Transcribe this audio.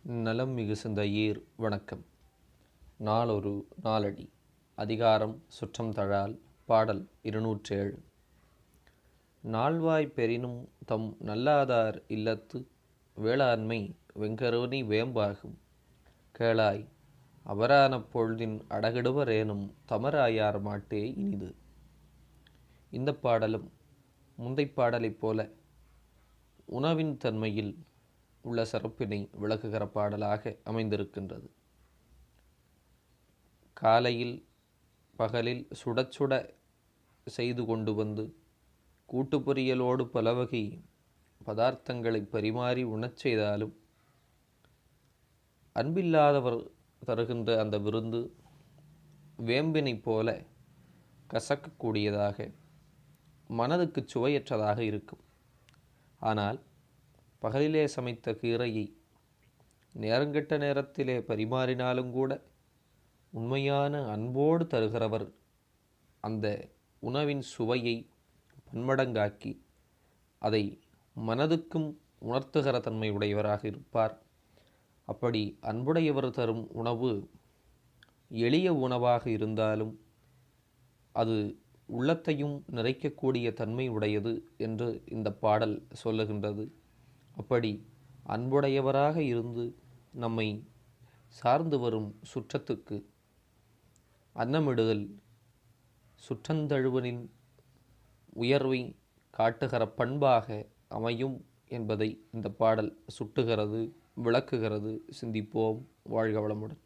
நலம் மிகு சிந்தையீர் வணக்கம். நாளொரு நாளடி. அதிகாரம் சுற்றம் தழால். பாடல் 207. நால்வாய் பெறினும் தம் நல்லாதார் இல்லத்து வேளாண்மை வெங்கரோனி வேம்பாகும் கேளாய் அவரான பொழுதின் அடகிடுவரேனும் தமராயார் மாட்டே இனிது. இந்த பாடலும் முந்தைப்பாடலைப் போல உணவின் தன்மையில் உள்ள சிறப்பினை விளக்குகிற பாடலாக அமைந்திருக்கின்றது. காலையில் பகலில் சுட சுட செய்து கொண்டு வந்து கூட்டு பொரியலோடு பலவகை பதார்த்தங்களை பரிமாறி உணச் செய்தாலும் அன்பில்லாதவர் தருகின்ற அந்த விருந்து வேம்பினை போல கசக்கக்கூடியதாக, மனதுக்கு சுவையற்றதாக இருக்கும். ஆனால் பகலிலே சமைத்த கீரையை நேரங்கெட்ட நேரத்திலே பரிமாறினாலும் கூட உண்மையான அன்போடு தருகிறவர் அந்த உணவின் சுவையை பன்மடங்காக்கி அதை மனதுக்கும் உணர்த்துகிற தன்மை உடையவராக இருப்பார். அப்படி அன்புடையவர் தரும் உணவு எளிய உணவாக இருந்தாலும் அது உள்ளத்தையும் நிறைக்கக்கூடிய தன்மை உடையது என்று இந்த பாடல் சொல்லுகின்றது. அப்படி அன்புடையவராக இருந்து நம்மை சார்ந்து வரும் சுற்றத்துக்கு அன்னமிடுதல் சுற்றந்தழுவனின் உயர்வை காட்டுகிற பண்பாக அமையும் என்பதை இந்த பாடல் சுட்டுகிறது, விளக்குகிறது. சிந்திப்போம். வாழ்க வளமுடன்.